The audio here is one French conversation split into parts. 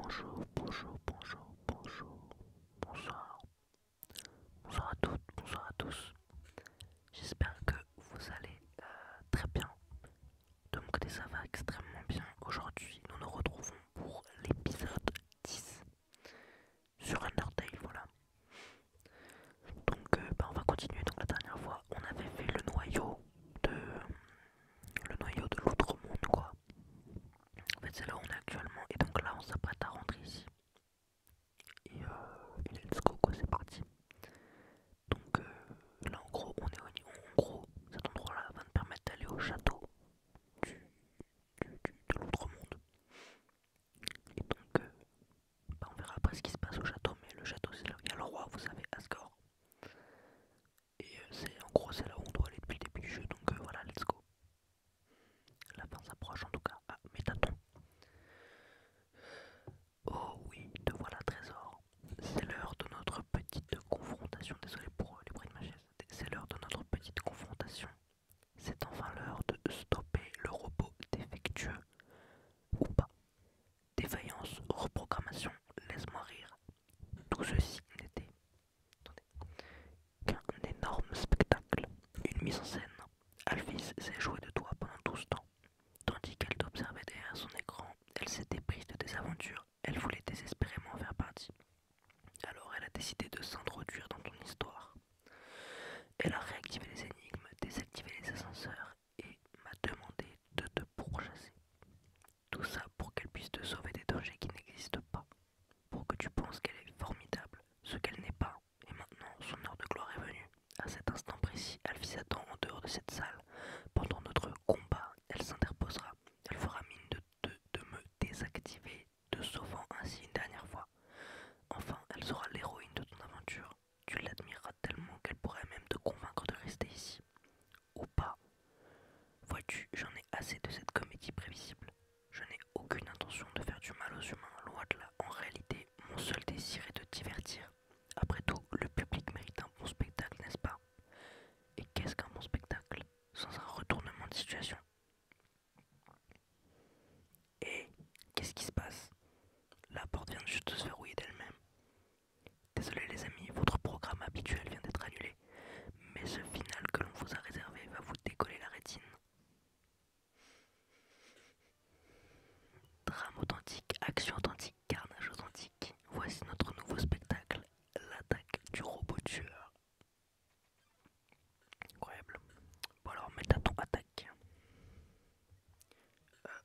Bonjour, bonjour, bonjour, bonjour, bonsoir, bonsoir à toutes, bonsoir à tous. J'espère que vous allez très bien. De mon côté, ça va extrêmement bien. Aujourd'hui, nous nous retrouvons pour l'épisode 10 sur Undertale, voilà. Donc, on va continuer. Donc, la dernière fois, on avait fait le noyau de l'outre-monde, quoi. En fait, c'est là où on est actuellement. Et donc là, on s'apprête à rentrer ici. Et let's go, quoi, c'est parti. Donc là en gros on est en gros cet endroit là va nous permettre d'aller au château de l'outre-monde. Et donc on verra après ce qui se passe au château, mais le château c'est là où il y a le roi, vous savez, Asgore. Et c'est en gros c'est là où on doit aller depuis le début du jeu, donc voilà, let's go. La fin s'approche en tout cas. Ah, Métaton. Oh oui, te voilà trésor. C'est l'heure de notre petite confrontation. Désolé pour les bruits de ma chaise. C'est l'heure de notre petite confrontation. C'est enfin l'heure de stopper le robot défectueux ou pas. Défaillance, reprogrammation, laisse-moi rire. Tout ceci n'était qu'un énorme spectacle, une mise en scène. Alphys s'est jouée de toi pendant tout ce temps. Tandis qu'elle t'observait derrière son écran, elle s'était prise de tes aventures. Elle voulait désespérément en faire partie. Alors elle a décidé de s'introduire dans ton histoire. Elle a réactivé les énigmes, désactivé les ascenseurs et m'a demandé de te pourchasser. Tout ça pour qu'elle puisse te sauver des dangers qui n'existent pas. Pour que tu penses qu'elle est formidable, ce qu'elle n'est pas. Et maintenant, son heure de gloire est venue. À cet instant précis, Alphys attend en dehors de cette salle. Pendant notre combat, elle s'interposera. Elle fera mine de me désactiver, te sauvant ainsi une dernière fois. Enfin, elle sera l'héroïne de ton aventure. Tu l'admireras tellement qu'elle pourrait même te convaincre de rester ici. Ou pas. Vois-tu, j'en ai assez de cette comédie prévisible. Je n'ai aucune intention de faire du mal aux humains, loin de là. En réalité, mon seul désir est de divertir. Après tout, le public mérite un bon spectacle, n'est-ce pas? Et qu'est-ce qu'un bon spectacle sans un retournement de situation? Et qu'est-ce qui se passe? La porte vient juste de se verrouiller d'elle-même. Désolé les amis, votre programme habituel vient d'être annulé, mais ce final que l'on vous a réservé va vous décoller la rétine. Drame authentique, action authentique, carnage authentique. Voici notre nouveau spectacle, l'attaque du robot tueur. Incroyable. Bon alors, Métaton attaque.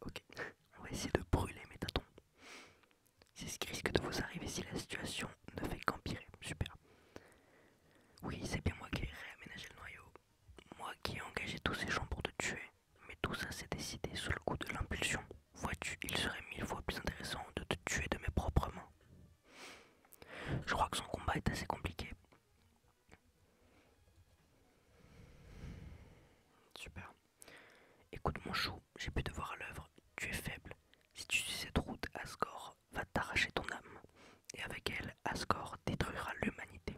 Ok, on va essayer de brûler Métaton. C'est ce qui risque de vous arriver si la situation ne fait qu'empirer. Super. Oui, c'est bien moi qui ai réaménagé le noyau. Moi qui ai engagé tous ces gens pour te tuer. Mais tout ça s'est décidé sous le coup de l'impulsion. Vois-tu, il serait 1000 fois plus intéressant de te tuer de mes propres mains. Je crois que son combat est assez compliqué. Super. Écoute mon chou, j'ai pu te voir à l'œuvre. Tu es faible. Si tu suis cette route, Asgore va t'arracher ton âme. Et avec elle, Asgore détruira l'humanité.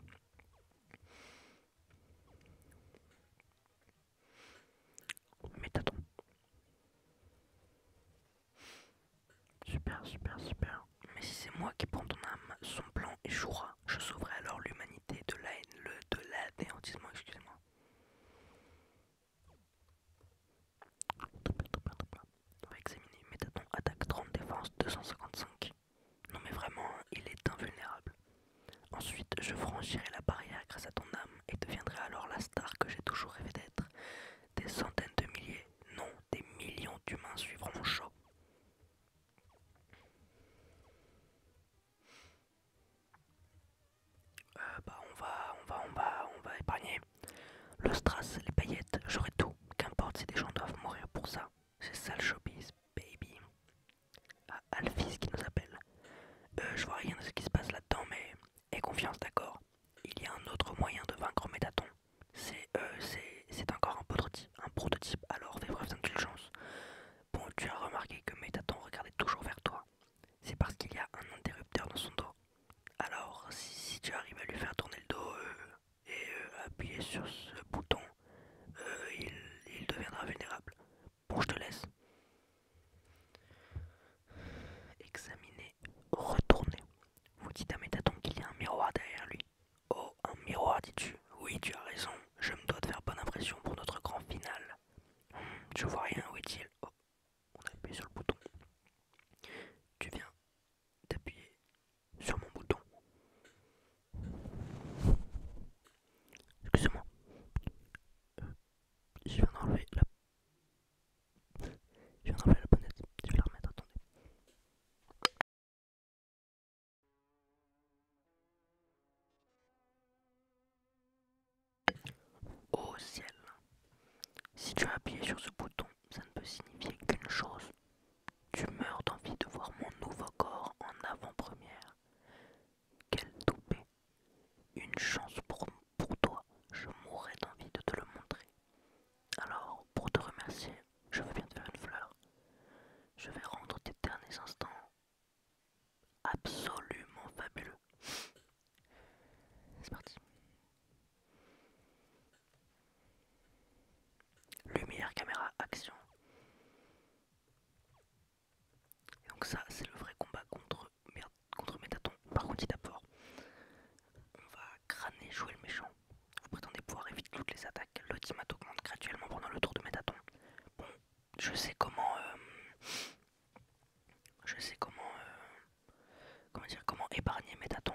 Métaton. Super, super, super. Mais si c'est moi qui prends ton âme, son plan échouera. Je sauverai alors l'humanité de la haine, de l'anéantissement, excusez-moi. On va examiner. Métaton attaque 30, défense 255. Non mais vraiment, il est invulnérable. Ensuite, je franchirai la barrière grâce à ton âme et deviendrai alors la star que j'ai toujours rêvé d'être. Des centaines de milliers, non, des millions d'humains suivront mon show. On va épargner. Le strass, les paillettes, j'aurai tout. Qu'importe si des gens doivent mourir pour ça. C'est ça le showbiz, baby. Ah, Alphys qui nous appelle. Je vois rien de ce qui se passe là-dedans, mais aie confiance, d'accord. Il y a un autre moyen de vaincre Métaton. C'est encore un prototype, alors fais preuve d'indulgence. Bon, tu as remarqué que Métaton regardait toujours vers toi. C'est parce qu'il y a un interrupteur dans son dos. Alors, si tu arrives à lui faire tourner le dos et appuyer sur ce bouton, il deviendra vulnérable. Bon, je te laisse. Examiner, chance pour toi. Je mourrais d'envie de te le montrer. Alors, pour te remercier, je veux bien te faire une fleur. Je vais rendre tes derniers instants absolument fabuleux. C'est parti. Lumière, caméra, action. Et donc ça, c'est le vrai combat contre Métaton. Par contre, il tape fort. On va crâner, jouer le méchant. Vous prétendez pouvoir éviter toutes les attaques. L'ultimate augmente graduellement pendant le tour de Métaton. Bon, je sais comment... comment épargner Métaton.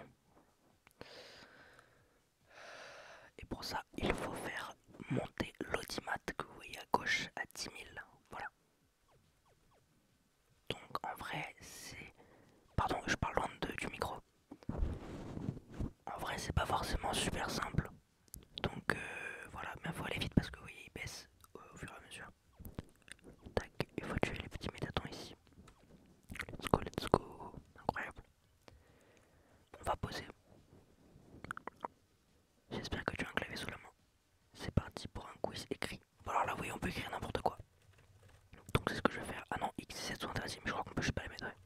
Et pour ça, il faut faire monter l'audimat que vous voyez à gauche à 10 000. Voilà. Donc en vrai, c'est... Pardon, je parle loin du micro. En vrai, c'est pas forcément super simple. Donc voilà, mais il faut aller vite parce que vous voyez, il baisse au fur et à mesure. Tac, il faut tuer les petits métatons ici. Let's go. Incroyable. On va poser. J'espère que tu as un clavier sous la main. C'est parti pour un quiz écrit. Bon alors là, oui, on peut écrire n'importe quoi. Donc c'est ce que je vais faire. Ah non, X17 sont intéressés, mais je crois qu'on peut juste pas les mettre. Ouais.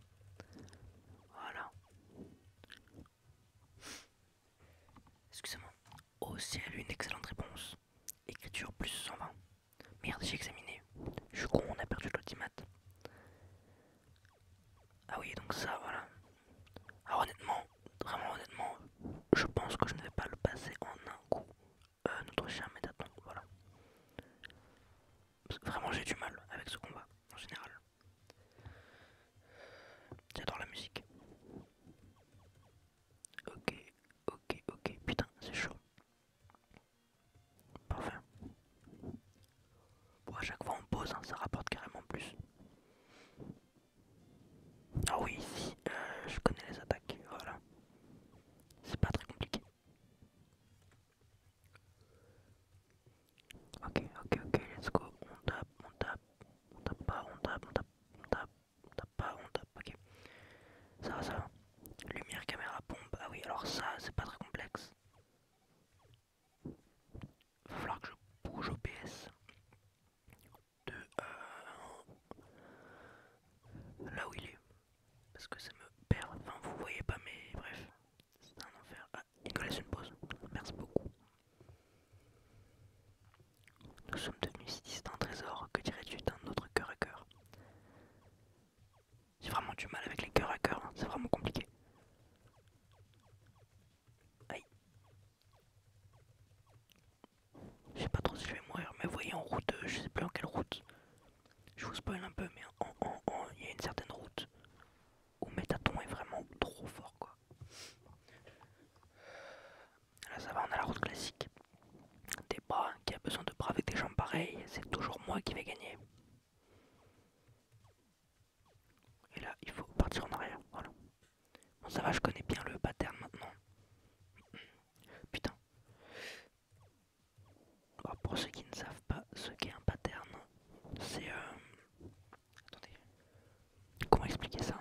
Voilà. Excusez-moi. Au ciel, une excellente réponse. Écriture plus 120. Merde, j'ai examiné. Je suis con, on a perdu l'ultimate. Ah oui, donc ça, voilà. Alors honnêtement, vraiment honnêtement, je pense que je ne vais pas le passer en un coup. Notre chien Métaton, voilà. Parce que vraiment j'ai du mal avec ce combat, en général. J'adore la musique. Ok, ok, putain, c'est chaud. Parfait. Bon, à chaque fois on pose, hein, ça rapporte carrément plus. Ah oui, ici, je connais les attaques, voilà. C'est pas très compliqué. Ok, let's go. On tape, on tape pas, on tape, on tape pas, on tape, ok. Ça va. Lumière, caméra, pompe. Ah oui, alors ça, c'est pas très complexe. Va falloir que je bouge au PS de là où il est. Parce que ça me perd. Enfin, vous voyez pas, mais bref. C'est un enfer. Ah, il nous laisse une pause. Merci beaucoup. Nous sommes devenus si distants, trésor. Que dirais-tu d'un autre cœur à cœur? J'ai vraiment du mal avec les cœurs à cœur. Hein. C'est vraiment compliqué. Aïe. Je sais pas trop si je vais mourir. Mais vous voyez en route, je sais plus en quelle route. Je vous spoil un peu, mais il y a une certaine route où Métaton est vraiment trop fort, quoi. Là, ça va, on a la route classique. Des bras qui a besoin de bras avec des jambes pareilles, c'est toujours moi qui vais gagner. Et là, il faut partir en arrière, voilà. Bon, ça va, je connais bien le pattern maintenant. Putain. Bon, pour ceux qui ne savent pas ce qu'est un pattern, c'est... Attendez. Comment expliquer ça?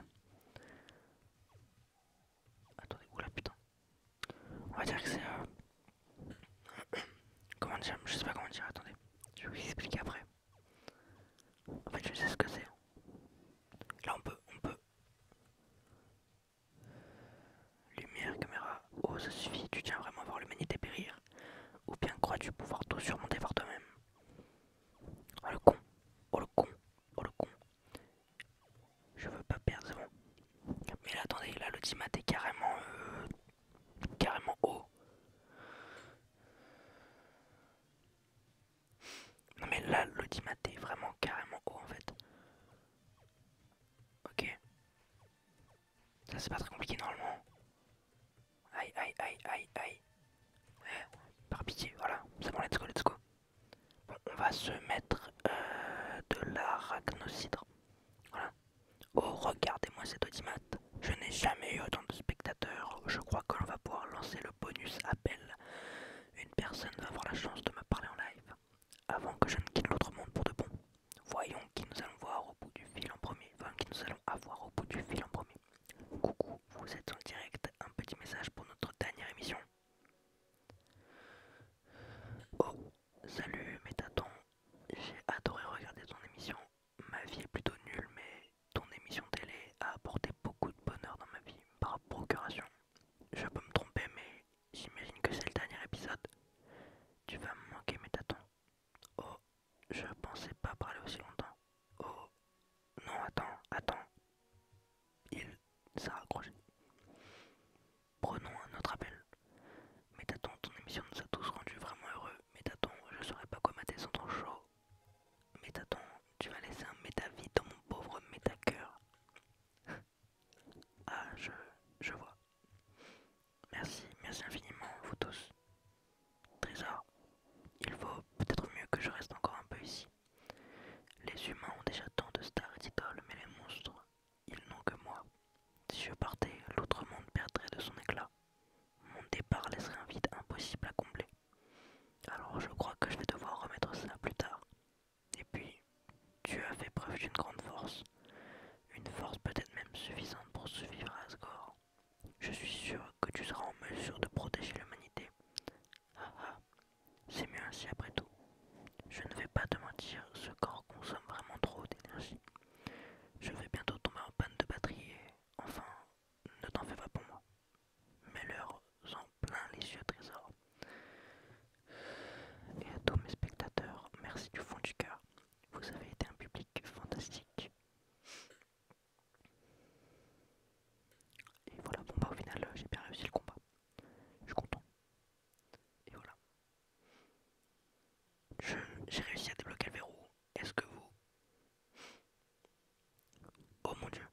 Attendez, oula putain. On va dire que c'est... Comment dire? Je sais pas comment dire, attendez. Je vais vous expliquer après. En fait, je sais ce que c'est. Là, on peut... Lumière, caméra... Oh, ça suffit, tu tiens vraiment à voir l'humanité périr. Ou bien crois-tu pouvoir tout surmonter par toi-même? Oh le con, oh le con, oh le con. Je veux pas perdre, c'est bon. Mais là, attendez, là, l'ultimate est carrément haut. Non mais là, l'ultimate est vraiment carrément haut en fait. Ok. Ça, c'est pas très compliqué normalement. Aïe. Par pitié, voilà. C'est bon, let's go. Bon, on va se mettre de l'arachnocidre. Voilà. Oh, regardez-moi cet audimat. Je n'ai jamais eu autant de spectateurs. Je crois que l'on va pouvoir lancer le bonus appel. Une personne va avoir la chance de me parler en live avant que je ne quitte l'autre monde pour de bon. Voyons qui nous allons voir au bout du fil en premier. Enfin, qui nous allons avoir au bout du fil en premier. Coucou, vous êtes en direct. Un petit message pour notre dernière émission. aussi longtemps. Oh, non, attends. Il s'est raccroché. Prenons un autre appel. Métaton, ton émission nous a tous rendus vraiment heureux. Métaton, je saurais pas quoi mater sans ton show. Métaton, tu vas laisser un métavide dans mon pauvre métacœur. Ah, je vois. Merci infiniment, vous tous. Trésor, il vaut peut-être mieux que je reste encore un peu ici. Les humains ont déjà tant de stars et d'idoles, mais les monstres, ils n'ont que moi. Si je partais, l'autre monde perdrait de son éclat. Mon départ laisserait un vide impossible à combler. Alors je crois que je vais devoir remettre ça plus tard. Et puis, tu as fait preuve d'une grande force. Une force peut-être même suffisante pour survivre à Asgore. Je suis sûr que tu seras en mesure de protéger l'humanité. Ah ah, c'est mieux ainsi après tout. Je ne vais pas te mentir, ce corps consomme vraiment trop d'énergie. Je vais bientôt tomber en panne de batterie et, enfin, ne t'en fais pas pour moi. Mets-leur en plein les yeux, Trésor. Et à tous mes spectateurs, merci du fond du cœur. Vous avez été un public fantastique. Et voilà, bon bah au final j'ai bien réussi le combat. Je suis content. Et voilà. J'ai réussi à débloquer le verrou. Est-ce que vous... Oh mon dieu.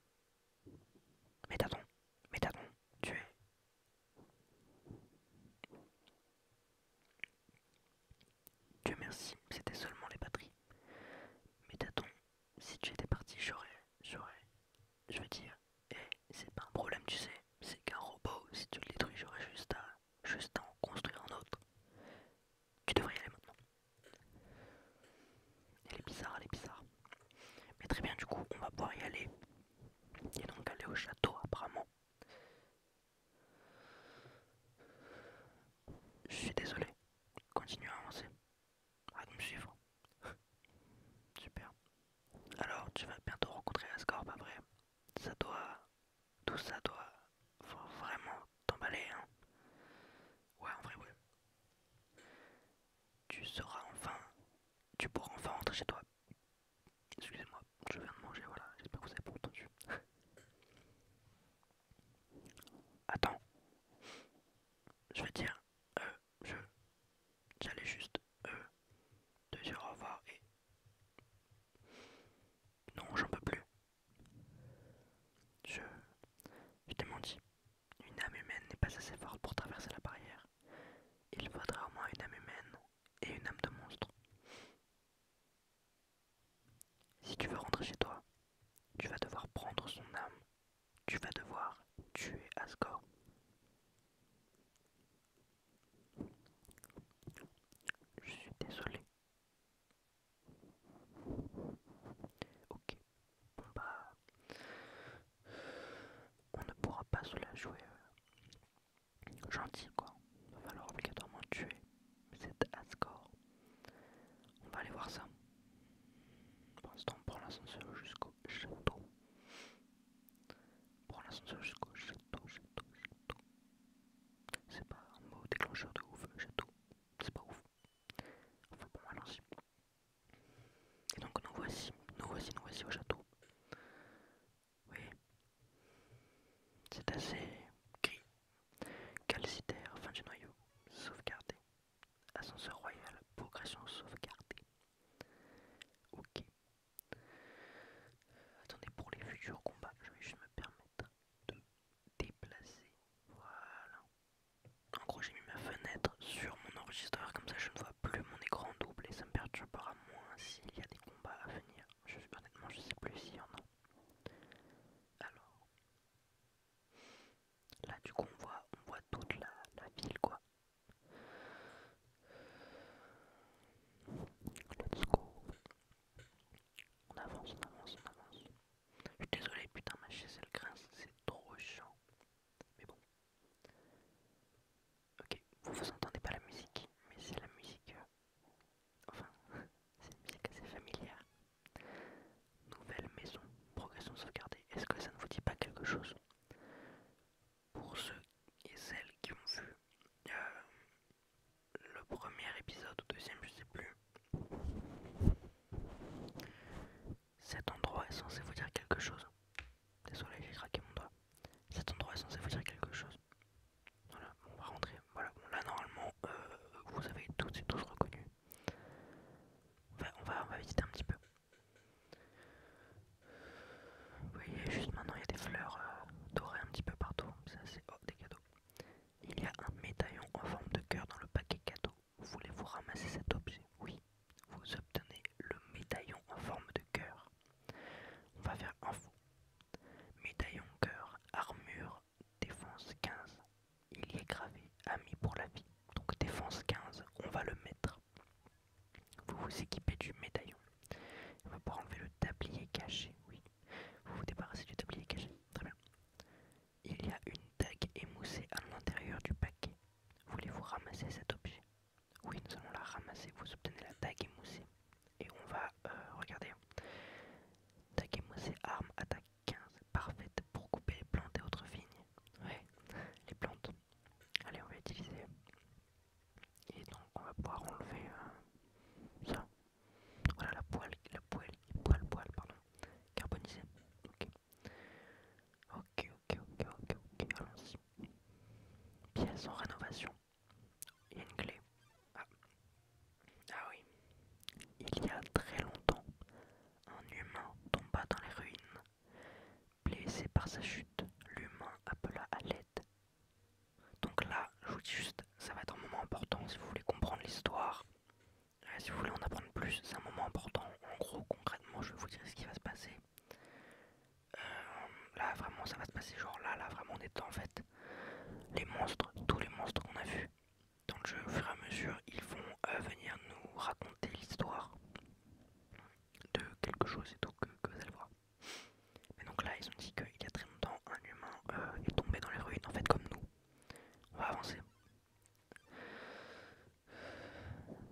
Métaton, Métaton, tu es... Dieu merci, c'était seulement les batteries. Métaton, si tu étais parti, je veux dire, c'est pas un problème, tu sais. C'est qu'un robot, si tu le détruis, j'aurais juste à en construire un autre. Tu devrais y aller maintenant. Elle est bizarre, elle est bizarre. Mais très bien, du coup, on va pouvoir y aller. Et donc aller au château, apparemment. Je suis désolé. Continue à avancer. Arrête de me suivre. Super. Alors, tu vas bientôt rencontrer Asgore, pas vrai? Ça doit... Tout ça doit... Faut vraiment t'emballer, hein. Ouais, en vrai, ouais. Tu seras enfin... Tu pourras enfin rentrer chez toi. Excusez-moi, je viens de manger, voilà. J'espère que vous avez pas entendu. Attends, je vais dire... je... J'allais juste... te dire au revoir et... Non, j'en peux plus. Je... Je t'ai menti. Une âme humaine n'est pas assez forte pour traverser la barrière. Il faudra au moins une âme humaine et une âme de monstre. Si tu veux rentrer chez toi, tu vas devoir prendre son âme. Tu vas devoir tuer Asgore. Je suis désolé. Ok. Bon bah... On ne pourra pas se la jouer gentil quoi. Il va falloir obligatoirement tuer cet Asgore. On va aller voir ça. Pour l'instant on prend l'ascenseur jusqu'au château. On prend l'ascenseur jusqu'au château. C'est pas un mot déclencheur de ouf, château. C'est pas ouf. Enfin bon, allons-y. Et donc nous voici au château. Oui, c'est assez gris. Calcitaire, fin du noyau. Sauvegardé. Ascenseur royal, progression sauvegardée. Ok. Attendez, pour les futurs combats, je vais juste me permettre de déplacer. Voilà. En gros, j'ai mis ma fenêtre sur mon enregistreur, comme ça je ne vois plus mon écran double et ça me perturbera moins s'il y a des combats à venir. Honnêtement, je sais plus s'il y en a. Alors, sans rénovation. Il y a une clé. Ah, ah oui. Il y a très longtemps, un humain tomba dans les ruines. Blessé par sa chute, l'humain appela à l'aide. Donc là, je vous dis juste, ça va être un moment important si vous voulez comprendre l'histoire. Si vous voulez en apprendre plus, c'est un moment important. En gros, concrètement, je vais vous dire ce qui va se passer. Là, vraiment, ça va se passer genre là, vraiment, on est en fait. Les monstres, tous les monstres qu'on a vus dans le jeu, au fur et à mesure, ils vont venir nous raconter l'histoire de quelque chose et tout que vous allez voir. Mais donc là, ils ont dit qu'il y a très longtemps, un humain est tombé dans les ruines, en fait, comme nous. On va avancer.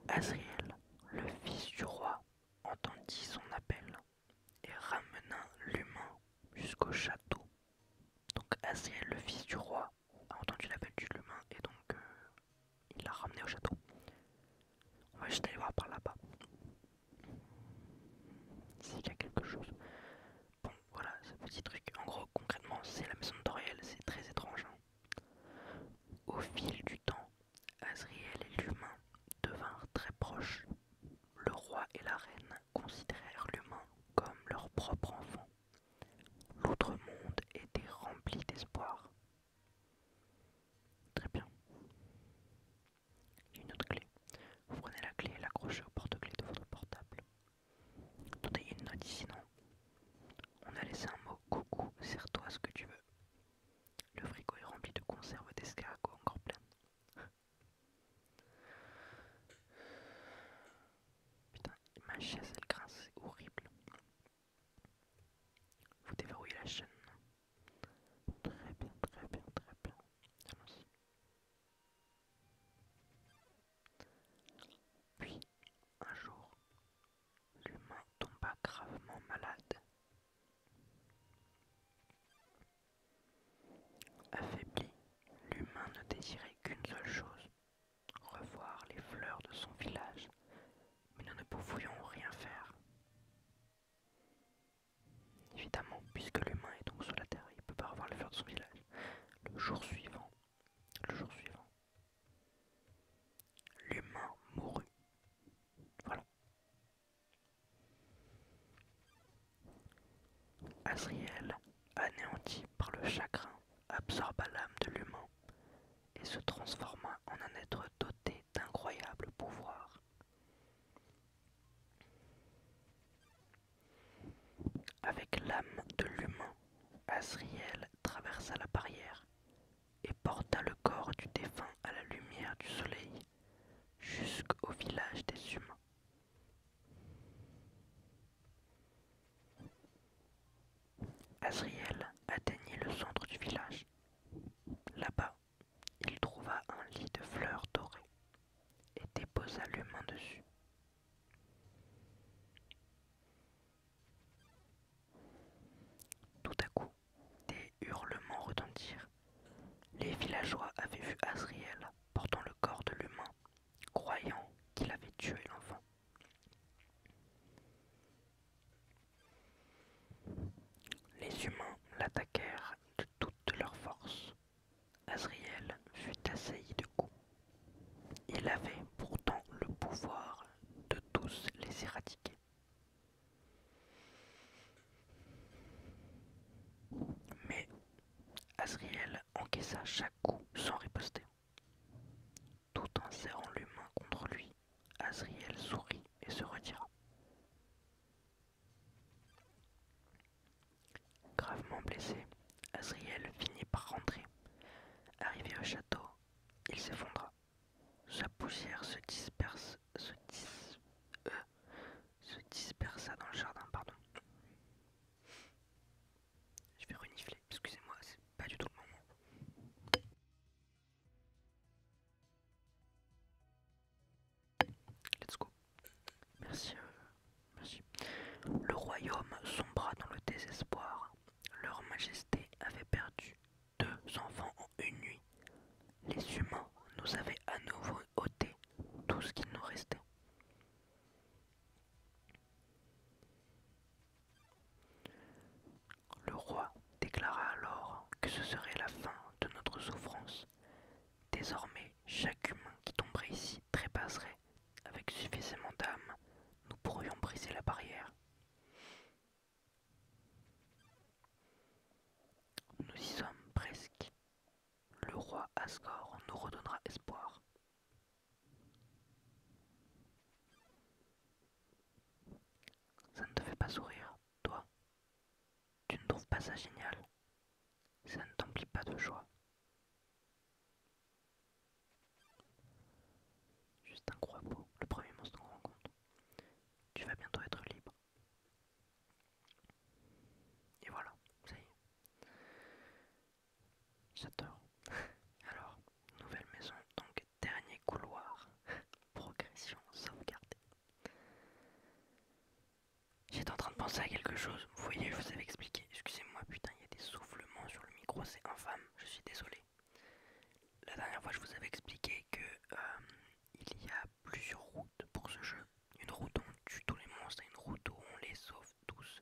Azriel, le fils du roi, entendit son appel et ramena l'humain jusqu'au château. Donc Azriel, le fils du roi, a entendu l'appel de l'humain et donc il l'a ramené au château. On va juste aller voir par là-bas s'il y a quelque chose. Bon, voilà, ce petit truc. En gros, concrètement, c'est la maison de Doriel, c'est très étrange. Au fil du temps, Azriel et l'humain devinrent très proches. Le roi et la reine considérèrent l'humain comme leur propre enfant. L'outre-monde était rempli d'espoir. Très bien. Il y a une autre clé. Vous prenez la clé et l'accrochez au porte-clés de votre portable. Attendez, il y a une note ici, non? On a laissé un mot. Coucou, sers-toi ce que tu veux. Le frigo est rempli de conserves d'escargots encore pleines. Putain, ma chaise elle grince, c'est horrible. Vous déverrouillez la chaîne. Très bien, très bien, très bien. Allons-y. Puis, un jour, l'humain tomba gravement malade. Affaibli, l'humain ne désirait qu'une seule chose, revoir les fleurs de son village, mais nous ne pouvions rien faire. Évidemment, puisque l'humain est donc sur la terre, il ne peut pas revoir les fleurs de son village. Le jour suivant, l'humain mourut. Voilà. Azriel, anéanti par le chagrin, absorba l'âme de l'humain et se transforma en un être doté d'incroyables pouvoirs. Avec l'âme de l'humain, Azriel traversa la barrière et porta le corps du défunt à la lumière du soleil jusqu'au village des humains. Azriel atteignit le centre du village. Là-bas, il trouva un lit de fleurs dorées et déposa l'humain dessus. Tout à coup, des hurlements retentirent. Les villageois avaient vu Azriel portant le corps de l'humain, croyant qu'il avait tué l'enfant. Les humains l'attaquèrent de toute leur force. Azriel fut assailli de coups. Il avait pourtant le pouvoir de tous les éradiquer. Mais Azriel encaissa chaque coup sans riposter. Tout en serrant l'humain contre lui, Azriel sourit et se retira. Gravement blessé, Azriel finit par rentrer. Arrivé au château, il s'effondra. Sa poussière se dispersa dans le jardin, pardon. Je vais renifler, excusez-moi, c'est pas du tout le moment. Let's go. Merci, merci. Le royaume sombra dans le désespoir. Leur majesté avait perdu Asgore nous redonnera espoir. Ça ne te fait pas sourire, toi? Tu ne trouves pas ça génial? Ça ne t'emplit pas de joie? Juste un croix-peau, le premier monstre qu'on rencontre. Tu vas bientôt être libre. Et voilà, ça y est. J'adore. Alors, nouvelle maison, donc dernier couloir. Progression sauvegardée. J'étais en train de penser à quelque chose. Vous voyez, je vous avais expliqué. Excusez-moi, putain, il y a des soufflements sur le micro, c'est infâme. Je suis désolé. La dernière fois, je vous avais expliqué que il y a plusieurs routes pour ce jeu. Une route où on tue tous les monstres et une route où on les sauve tous.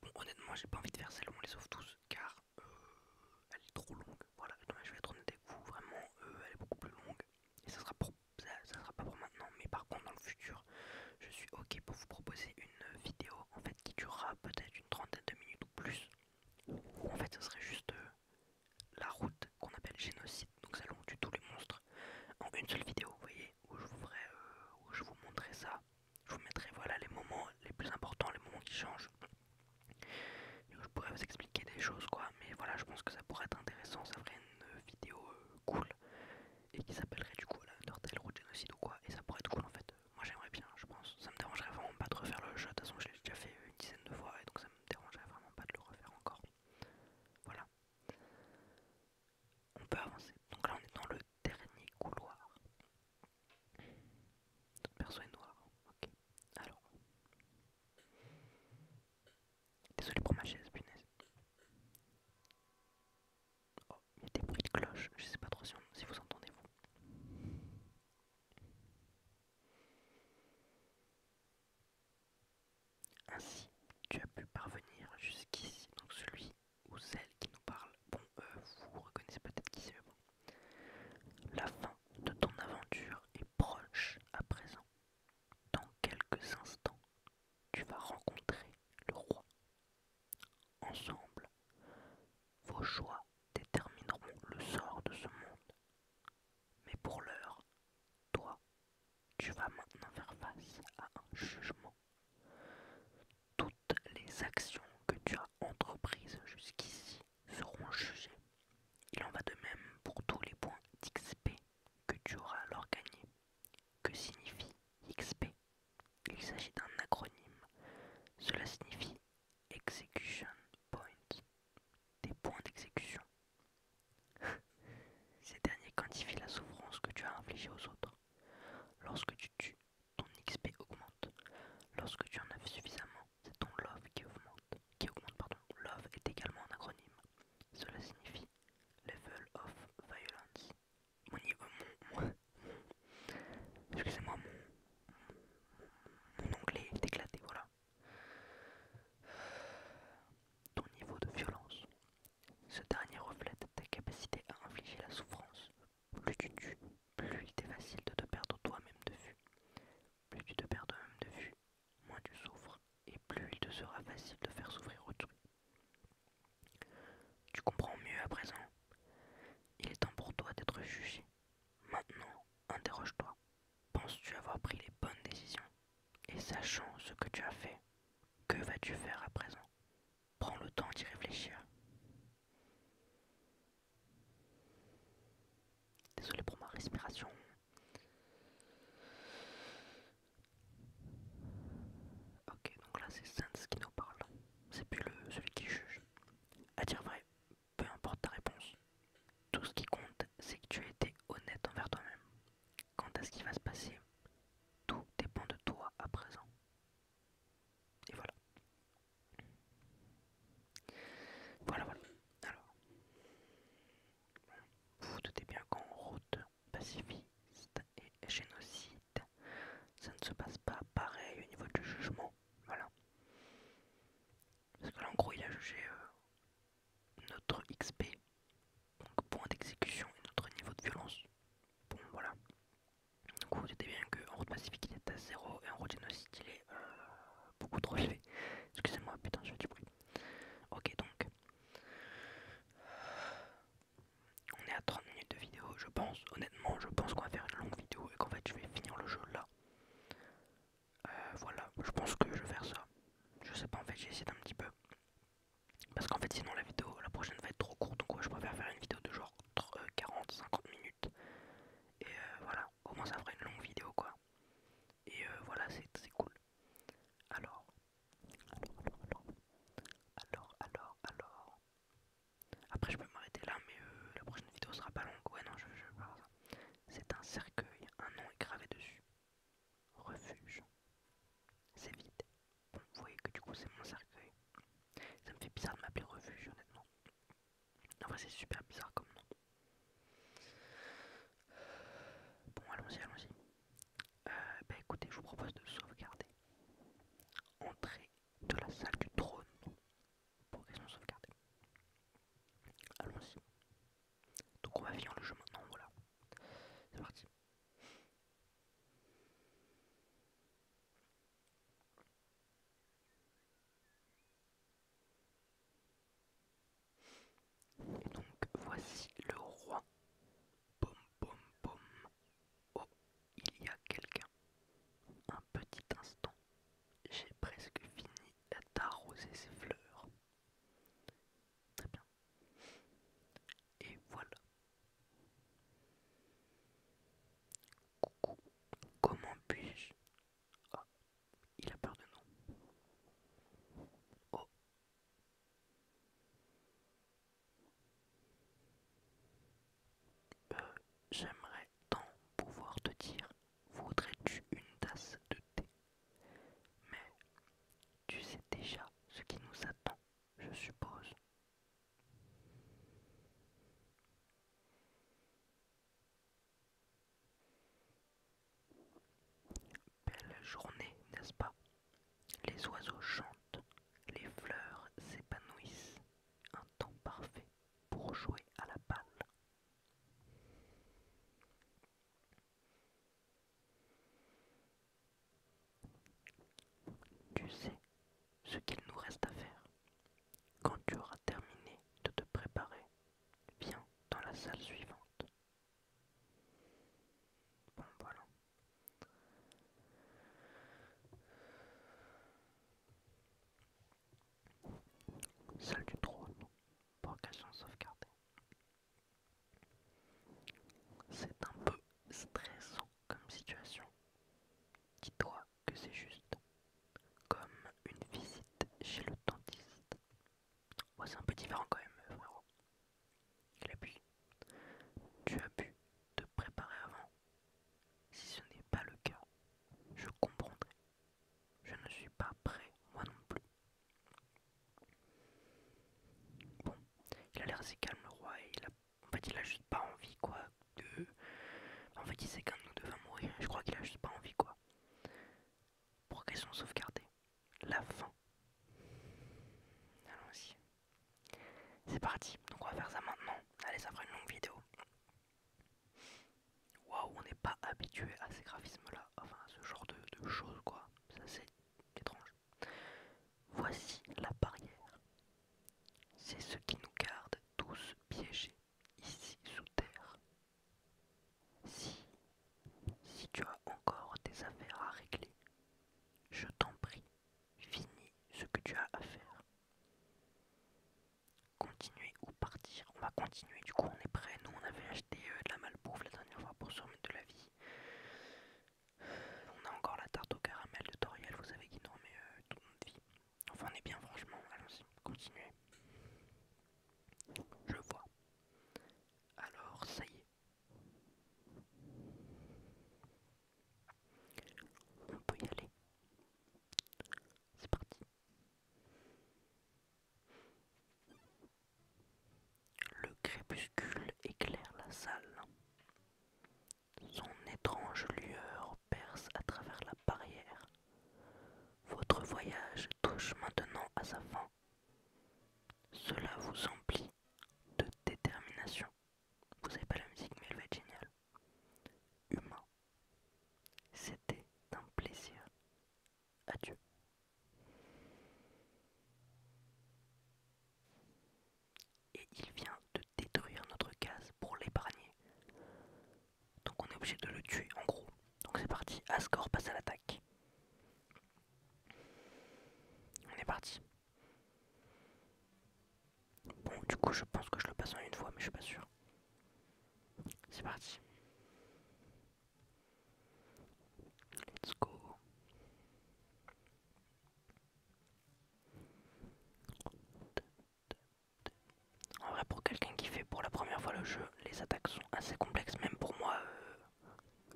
Bon, honnêtement, j'ai pas envie de faire celle où on les sauve tous car elle est trop longue. Voilà, non, je vais être honnête avec vous, vraiment, elle est beaucoup plus longue. Et ça sera, ça sera pas pour maintenant, mais par contre, dans le futur, je suis ok pour vous proposer une vidéo en fait qui durera peut-être une trentaine de minutes ou plus. En fait, ce serait juste la route qu'on appelle génocide, donc celle où on tue tous les monstres en une seule vidéo, vous voyez, où je vous ferai, où je vous montrerai ça. Je vous mettrai voilà les moments les plus importants, les moments qui changent. Et où je pourrais vous expliquer des choses quoi, mais voilà, je pense que ça pourrait être intéressant, ça ferait une vidéo cool et qui s'appellerait du coup la Undertale Road Génocide ou quoi, et ça pourrait être cool en fait. Moi j'aimerais bien, je pense. Ça me dérangerait vraiment pas de refaire le jeu, de toute façon je l'ai déjà fait une dizaine de fois et donc ça me dérangerait vraiment pas de le refaire encore. Voilà, on peut avancer. Donc là on est dans le dernier couloir. Notre perso est noir, ok. Alors, désolé pour ma chaise, punaise. Oh, il y a des bruits de cloche, je sais pas trop si vous entendez vous. Ainsi, tu as pu parvenir jusqu'ici, donc celui ou celle qui nous parle. Bon, vous reconnaissez peut-être qui c'est, bon. La fin de ton aventure est proche à présent. Dans quelques instants, tu vas rencontrer le roi. Ensemble, vos choix détermineront le sort de ce monde. Mais pour l'heure, toi, tu vas maintenant faire face à un jugement. Toutes les actions que tu as entreprises jusqu'ici seront jugées. Il en va de même pour tous les points d'XP que tu auras alors gagnés. Que signifie XP? Il s'agit d'un acronyme. Cela signifie Execution Point, des points d'exécution. Ces derniers quantifient la souffrance que tu as infligée aux autres. Lorsque tu tues, ton XP augmente. Lorsque tu en as suffisamment, c'est ton love qui augmente. Love est également un acronyme. Cela signifie Level of Violence. Mon niveau, excusez-moi, mon onglet est éclaté, voilà. Ton niveau de violence. Ce dernier reflète ta capacité à infliger la souffrance. Plus tu tues, plus il est facile de te perdre toi-même de vue. Plus tu te perds toi-même de vue, moins tu souffres, et plus il te sera facile de faire souffrir autrui. Tu comprends mieux à présent. Il est temps pour toi d'être jugé. Maintenant, interroge-toi. Penses-tu avoir pris les bonnes décisions? Et sachant ce que tu as fait, que vas-tu faire à présent? Prends le temps d'y réfléchir. Désolé pour ma respiration. Ok, donc là c'est Sans qui nous parle. C'est plus celui qui juge. À dire vrai, peu importe ta réponse. Tout ce qui compte, c'est que tu as été honnête envers toi-même. Quant à ce qui va se passer, tout dépend de toi à présent. Et voilà. Voilà, voilà. Alors, vous vous doutez bien qu'en route pacifiste et génocide, ça ne se passe pas pareil au niveau du jugement. Voilà. Parce que là, en gros, il a jugé notre XP, donc point d'exécution et notre niveau de violence. Bon, voilà. Donc vous vous doutez bien qu'en route pacifique, il est à 0 et en route génocide, il est beaucoup trop élevé. Excusez-moi, putain, je fais du bruit. Ok, donc on est à 30 vrai, c'est super bizarre comme nom. Bon, allons-y, allons-y. Bah écoutez, je vous propose de sauvegarder. Entrée de la salle du trône. Progression sauvegardée. Allons-y. Donc on va finir le jeu maintenant, voilà. C'est parti. Et donc voici le roi. Pom pom pom. Oh, il y a quelqu'un. Un petit instant. J'ai presque fini d'arroser ses fleurs. Très bien. Et voilà. Coucou. Comment puis-je? Ah, il a peur de nous. Oh, euh, j'aimerais tant pouvoir te dire, voudrais-tu une tasse de thé? Mais tu sais déjà ce qui nous attend, je suppose. Belle journée, n'est-ce pas? Les oiseaux chantent, les fleurs s'épanouissent. Un temps parfait pour jouer à la balle. Tu sais ce qu'il nous reste à faire. Quand tu auras terminé de te préparer, viens dans la salle suivante. Bon, voilà. Salle du trône. Progression sauvegardée. C'est un peu stressant comme situation. Dis-toi que c'est juste comme une visite chez le dentiste. Ouais, c'est un peu différent quand même, frérot. Et puis, tu as pu te préparer avant. Si ce n'est pas le cas, je comprendrai. Je ne suis pas prêt, moi non plus. Bon, il a l'air assez calme le roi et il a juste pas envie quoi de... En fait il sait qu'un de nous deux va mourir et je crois qu'il a juste pas envie quoi. Progression sauvegardée. La fin. Allons-y. C'est parti, donc on va faire ça maintenant. Allez, ça fera une longue vidéo. Waouh, on n'est pas habitué à ces graphismes là, enfin à ce genre de choses quoi. C'est assez étrange. Voici la barrière. C'est ce qui nous garde tous piégés ici sous terre. Si, si tu as encore des affaires à régler, je t'en prie, finis ce que tu as à faire. Continuer ou partir? On va continuer, du coup on est prêt. Nous on avait acheté de la malbouffe la dernière fois pour se remettre de la vie. On a encore la tarte au caramel de Toriel, vous savez, qui nous remet toute notre vie. Enfin on est bien franchement, allons-y, continuez. Je vois. Alors ça y est. On peut y aller. C'est parti. Le crépuscule éclaire la salle. Son étrange lueur perce à travers la barrière. Votre voyage touche maintenant à sa fin. Cela vous emplit de détermination. Vous savez pas la musique, mais elle va être géniale. Humain, c'était un plaisir. Adieu. Et il vient de détruire notre case pour l'épargner. Donc on est obligé de le tuer en gros. Donc c'est parti, Asgore passe à l'attaque. On est parti. Bon, du coup je pense que je le passe en une fois, mais je suis pas sûr. C'est parti. Let's go. En vrai, pour quelqu'un qui fait pour la première fois le jeu, les attaques sont assez complexes. Même pour moi,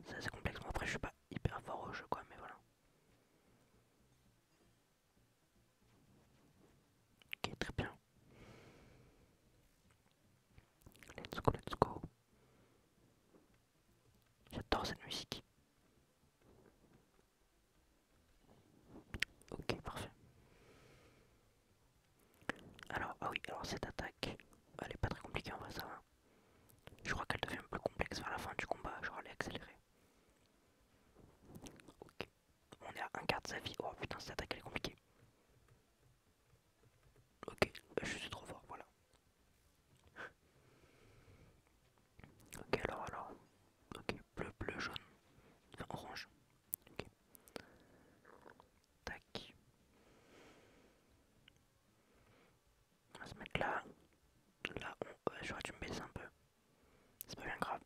c'est assez complexe. Moi, après, je suis pas hyper fort au jeu, quoi, mais voilà. Ok, très bien. j'adore cette musique. Ok, parfait. Alors, ah oui, alors cette attaque, elle est pas très compliquée en vrai, ça va. Je crois qu'elle devient plus complexe vers la fin du combat, genre elle est accélérée. Ok, on est à un quart de sa vie. Oh putain, cette attaque elle est compliquée. Ok, je suis trop fort, voilà. Ok, alors. Ok, bleu, bleu, jaune, enfin orange. Ok, tac. On va se mettre là. Là, ouais, j'aurais dû me baisser un peu. C'est pas bien grave.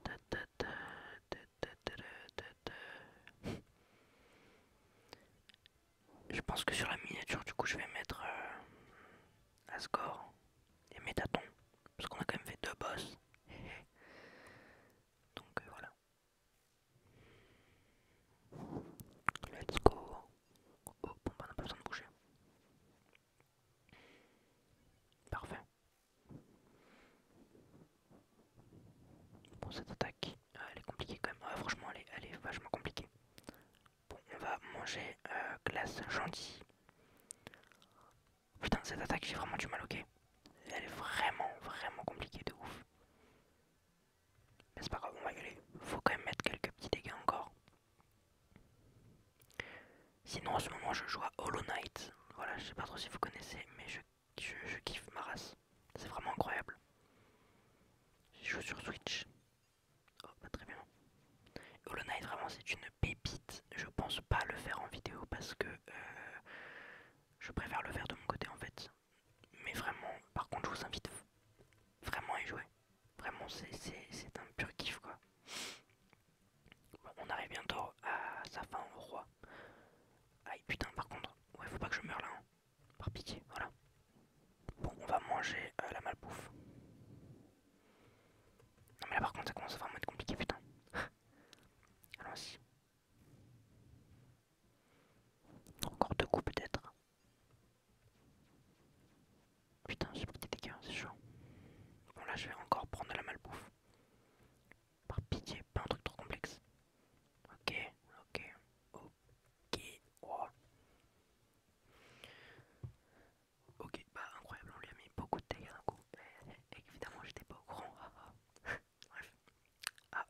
Ta, ta, ta, ta, ta, ta, ta, ta. Je pense que sur la miniature, du coup, je vais mettre Asgore et Métaton. Parce qu'on a quand même fait deux boss. Donc voilà. Let's go. Oh, bon, bah, on n'a pas besoin de bouger. Parfait. Bon, cette attaque, elle est compliquée quand même. Ouais, franchement, elle est vachement compliquée. Bon, on va manger glace gentille. Putain, cette attaque, j'ai vraiment du mal, ok. Elle est vraiment, vraiment compliquée de ouf. Mais c'est pas grave, on va y aller. Faut quand même mettre quelques petits dégâts encore. Sinon, en ce moment, je joue à Hollow Knight. Voilà, je sais pas trop si vous connaissez, mais je kiffe ma race. C'est vraiment incroyable. Je joue sur Switch. Oh, pas très bien. Hollow Knight, vraiment, c'est une pépite. Je pense pas le faire en vidéo parce que je préfère le faire de mon côté en fait. Mais vraiment, par contre, je vous invite vraiment à y jouer. Vraiment, c'est un pur kiff quoi. Bon, on arrive bientôt à sa fin au roi. Aïe putain, par contre, ouais, faut pas que je meure là. Hein. Par pitié, voilà. Bon, on va manger la malbouffe. Non mais là par contre, ça commence à vraiment être compliqué, putain. Allons-y. Encore deux coups peut-être. Putain, j'ai pris des dégâts, c'est chaud. Bon là, je vais encore prendre de la malbouffe. Par pitié, pas un truc trop complexe. Ok, ok, ok. Oh. Ok, bah incroyable, on lui a mis beaucoup de dégâts d'un coup. Évidemment, j'étais pas au courant. Bref. Ah,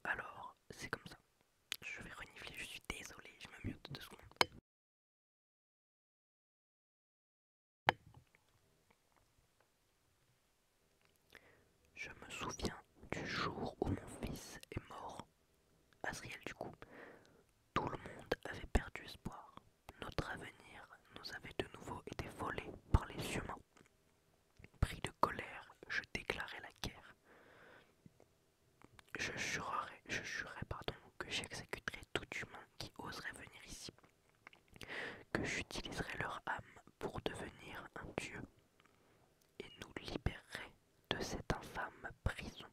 alors, c'est comme ça. Je vais renifler, je suis désolé, je me mute 2 secondes. Je me souviens du jour où mon fils est mort. Asriel, du coup. Tout le monde avait perdu espoir. Notre avenir nous avait de nouveau été volé par les humains. Pris de colère, je déclarai la guerre. Je jurerai, pardon, que j'exécuterai tout humain qui oserait venir ici, que j'utiliserai leur âme pour devenir un dieu et nous libérerai de cette infâme prison,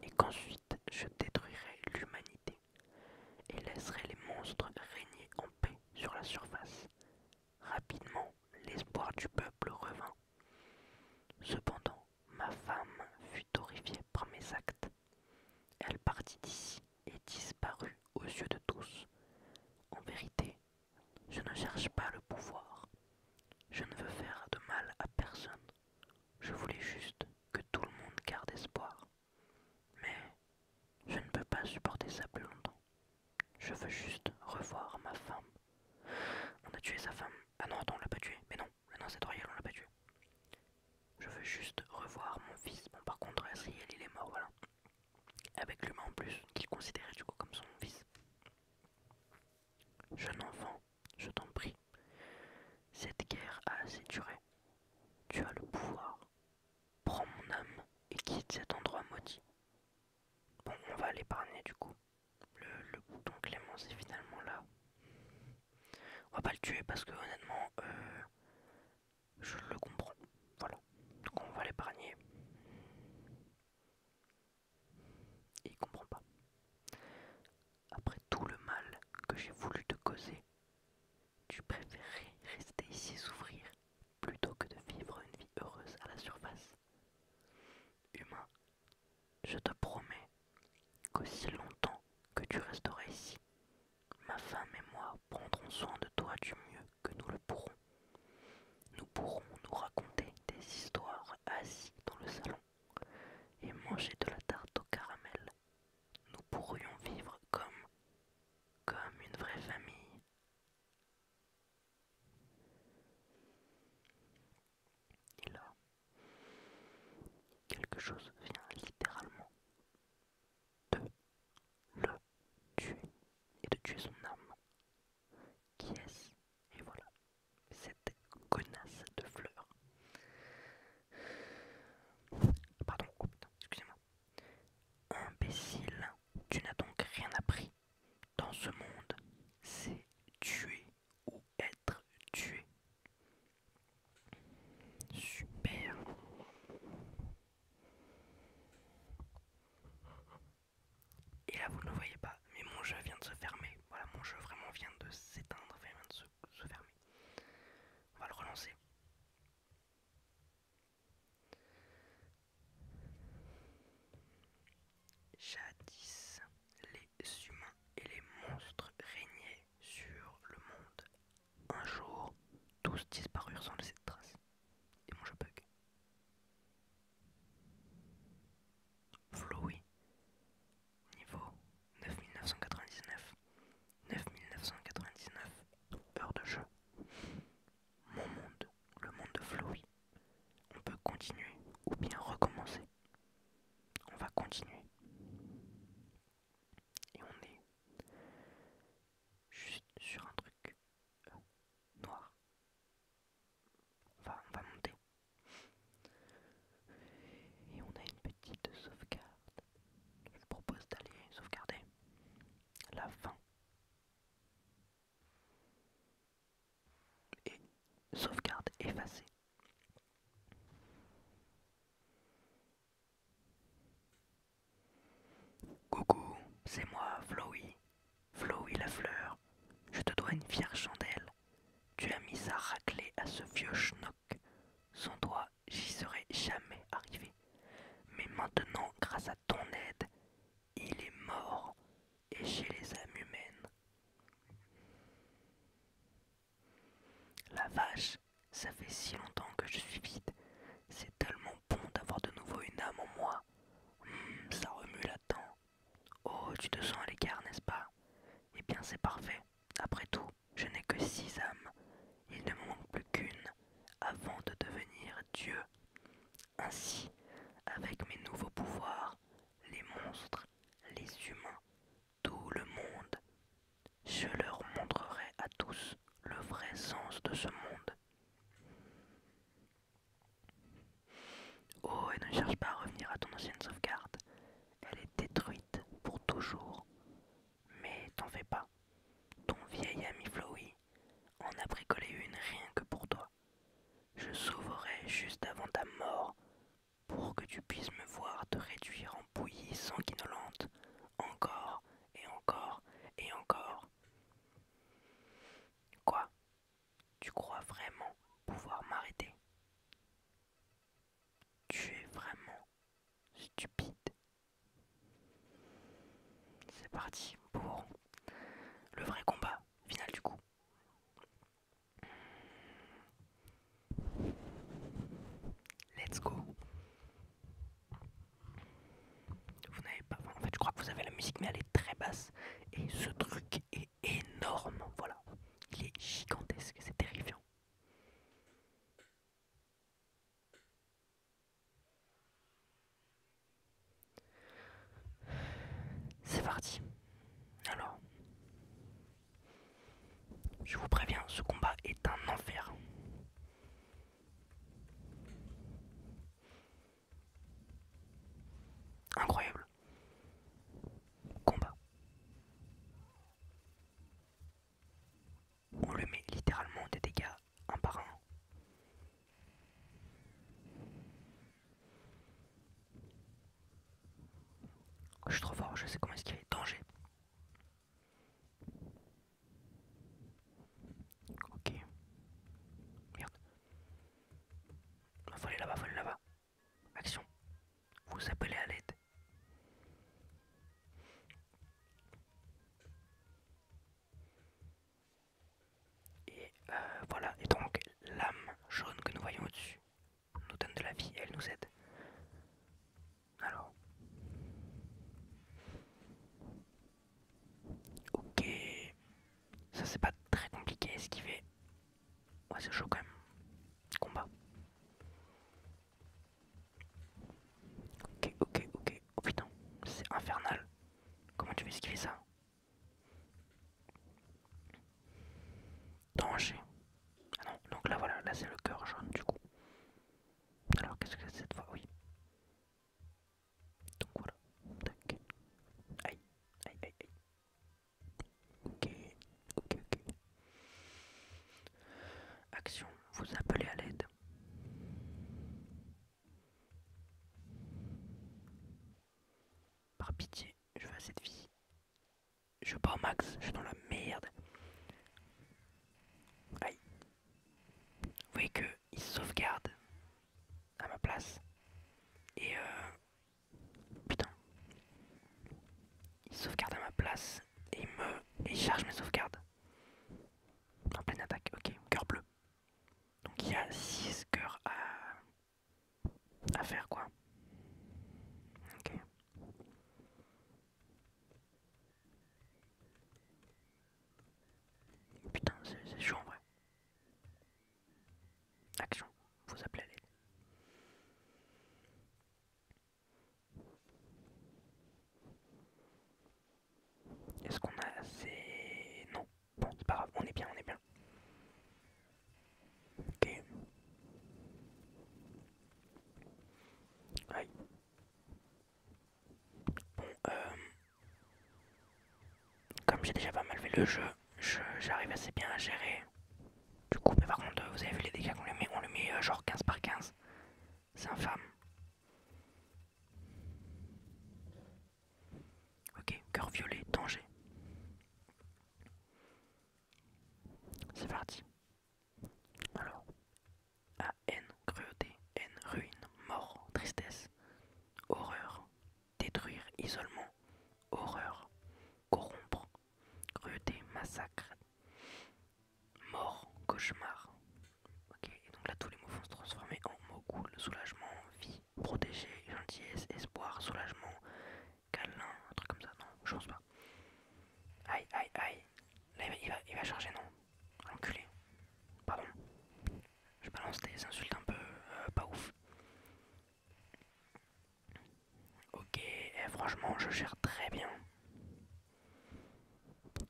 et qu'ensuite je détruirai l'humanité et laisserai les monstres régner en paix sur la surface. Rapidement, l'espoir du peuple revint. Cependant, ma femme fut horrifiée par mes actes. Elle partit d'ici et disparut aux yeux de tous. En vérité, je ne cherche pas le pouvoir. Je ne veux faire de mal à personne. Je voulais juste que tout le monde garde espoir. Mais je ne peux pas supporter ça plus longtemps. Je veux juste revoir ma femme. On a tué sa femme. Ah non, attends, on l'a pas tué. Mais non, c'est royal, on l'a pas tué. Je veux juste revoir mon fils. Bon, par contre, Asriel, il est mort, voilà. Avec l'humain en plus, qu'il considérait du coup comme son fils. Jeune enfant, je t'en prie, cette guerre a assez duré. Tu as le pouvoir. Prends mon âme et quitte cet endroit maudit. Bon, on va l'épargner du coup. Le bouton Clémence est finalement là. On va pas le tuer parce que honnêtement, je le comprends. Voilà. Donc on va l'épargner. Et il comprend pas. Après tout le mal que j'ai voulu te causer, tu préférerais rester ici souffrir plutôt que de vivre une vie heureuse à la surface. chose vient littéralement de le tuer et de tuer son âme. Qui est-ce? Et voilà, cette connasse de fleurs. Pardon, oh putain, excusez-moi. Imbécile, tu n'as donc rien appris. Dans ce monde, c'est tuer ou être tué. Super. Et là, vous ne le voyez pas, mais mon jeu vient de se fermer. Voilà, mon jeu vraiment vient de s'éteindre, vient de se fermer. On va le relancer. Jadis, les humains et les monstres régnaient sur le monde. Un jour, tous disparurent sans laisser de traces. Et mon jeu bug. Flowey, niveau 9999. 9999 heures de jeu. Mon monde, le monde de Flowey. On peut continuer ou bien recommencer. On va continuer. Et on est juste sur un truc noir. On va monter. Et on a une petite sauvegarde. Je vous propose d'aller sauvegarder la fin. Et sauvegarde effacée. Coucou, c'est moi, Flowey. Flowey la fleur. Je te dois une fière chandelle. Tu as mis ça raclée à ce vieux schnock. Sans toi, j'y serais jamais arrivé. Mais maintenant, grâce à ton aide, il est mort. Et chez les âmes humaines. La vache, ça fait si longtemps que je suis vide. C'est tellement bon d'avoir de nouveau une âme en moi. Ça remue là-dedans. Oh, tu te sens à l'écart, n'est-ce pas? Eh bien, c'est parfait. Après tout, je n'ai que 6 âmes. Il ne me manque plus qu'une avant de devenir Dieu. Ainsi, avec mes nouveaux pouvoirs, les monstres, les humains, tout le monde, je leur montrerai à tous le vrai sens de ce monde. Oh, et ne cherche pas à revenir à ton ancienne sauvegarde. Elle est détruite pour toujours. Mais t'en fais pas. Ton vieil ami Flowey en a bricolé une rien que pour toi. Je sauverai juste avant ta mort pour que tu puisses me voir te réduire en bouillie sanguinolente encore et encore et encore. Quoi? Tu crois vraiment pouvoir m'arrêter? Tu es vraiment stupide. C'est parti pour le vrai combat final du coup. Let's go. Vous n'avez pas... En fait, je crois que vous avez la musique, mais elle est très basse. Et ce truc est énorme. Voilà. Il est gigantesque. C'est terrifiant. C'est parti. Alors, je vous préviens, ce combat est un enfer. Incroyable. Combat. On lui met littéralement des dégâts un par un. Je suis trop fort, je sais comment esquiver. Danger. Ok. Merde. Faut aller là-bas, faut aller là-bas. Action. Vous appelez à l'aide. Et voilà. Et donc, l'âme jaune que nous voyons au-dessus nous donne de la vie et elle nous aide. Alors. Ok. Ça, c'est pas très compliqué à esquiver. Ouais, c'est chaud quand même. Combat. Vous appelez à l'aide. Par pitié, je veux assez de vie. Je suis pas au max, je suis dans la merde. Aïe. Vous voyez qu'il se sauvegarde à ma place. Et putain. Il sauvegarde à ma place. Et il charge mes sauvegardes. En pleine attaque, ok. Cœur bleu. Donc il y a 6 cœurs à faire quoi. Ok. Putain, c'est chaud en vrai. Action. Vous appelez à l'aide. Est-ce qu'on a assez... Non. Bon, c'est pas grave, on est bien, on est bien. Ok. Aïe. Bon, comme j'ai déjà pas mal fait le jeu, j'arrive assez bien à gérer. Du coup, mais par contre, vous avez vu les dégâts qu'on lui met, on lui met genre 15 par 15. C'est infâme. Ok, cœur violet, danger. C'est parti. Alors, A, haine, cruauté, haine, ruine, mort, tristesse, horreur, détruire, isolement, horreur, corrompre, cruauté, massacre, mort, cauchemar. Ok, et donc là tous les mots vont se transformer en mots cool, soulagement, vie, protéger, gentillesse, espoir, soulagement, câlin, un truc comme ça. Non, je pense pas. Aïe, aïe, aïe. Là il va charger, non. Enculé. Pardon. Je balance des insultes un peu pas ouf. Ok, franchement, je gère très bien.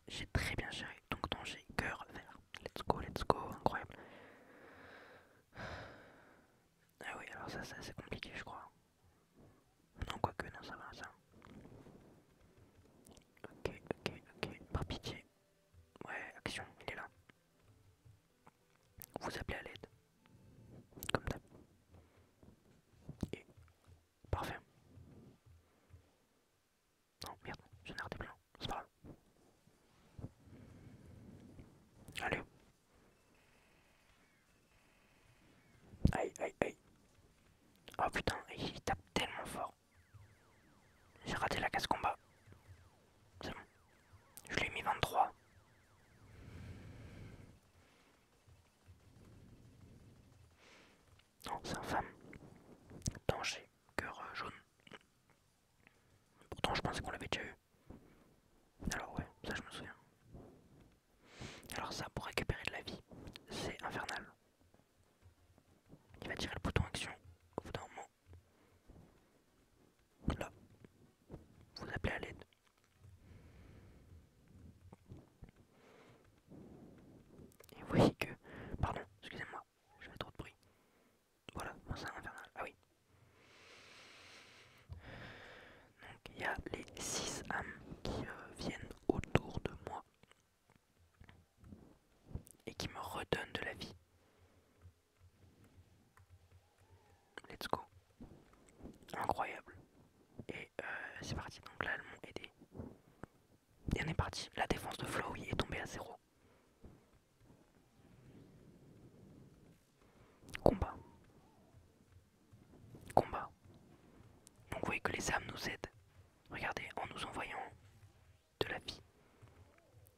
J'ai très bien géré. Donc, danger, cœur vert. Let's go, incroyable. Ah oui, alors ça c'est compliqué, je crois. Non, quoique, non, ça va, ça. Ok. Par pitié. Ouais, action, il est là. Vous appelez à l'aide. Comme d'hab. Et parfait. Non, merde, j'en ai raté plein. C'est pas grave. Allez. Aïe, aïe, aïe. Oh putain, il tape tellement fort. J'ai raté la casse combat. C'est bon. Je lui ai mis 23. Non, c'est infâme. Danger, cœur jaune. Pourtant, je pensais qu'on l'avait déjà eu. Alors, ouais, ça je me souviens. Alors, ça, pour récupérer de la vie, c'est infernal. Il va tirer le bouton action au bout d'un moment. Là, vous appelez à l'aide. Et vous voyez que. Pardon, excusez-moi, je fais trop de bruit. Voilà, c'est infernal. Ah oui. Donc, il y a les 6 âmes qui viennent autour de moi et qui me redonnent de la vie. Let's go. Incroyable. Et c'est parti. Donc là, elles m'ont aidé. Et on est parti. La défense de Flowey est tombée à 0. Combat. Combat. Donc vous voyez que les âmes nous aident. Regardez, en nous envoyant de la vie.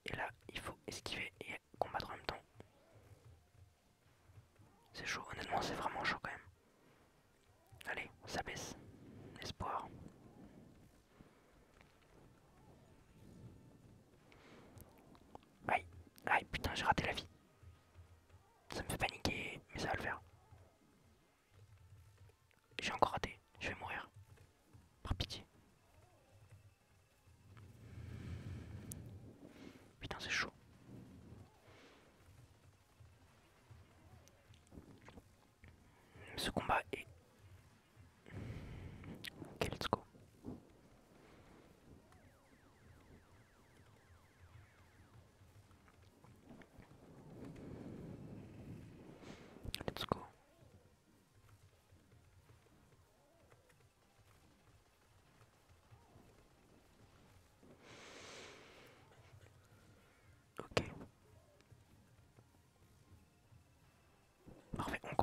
Et là, il faut esquiver et combattre en même temps. C'est chaud, honnêtement, c'est vraiment chaud quand même. Allez, ça baisse. Espoir. Aïe, aïe, putain, j'ai raté la vie. Ça me fait paniquer, mais ça va le faire. J'ai encore raté, je vais mourir. Par pitié. Putain, c'est chaud. Ce combat est... Ok, let's go.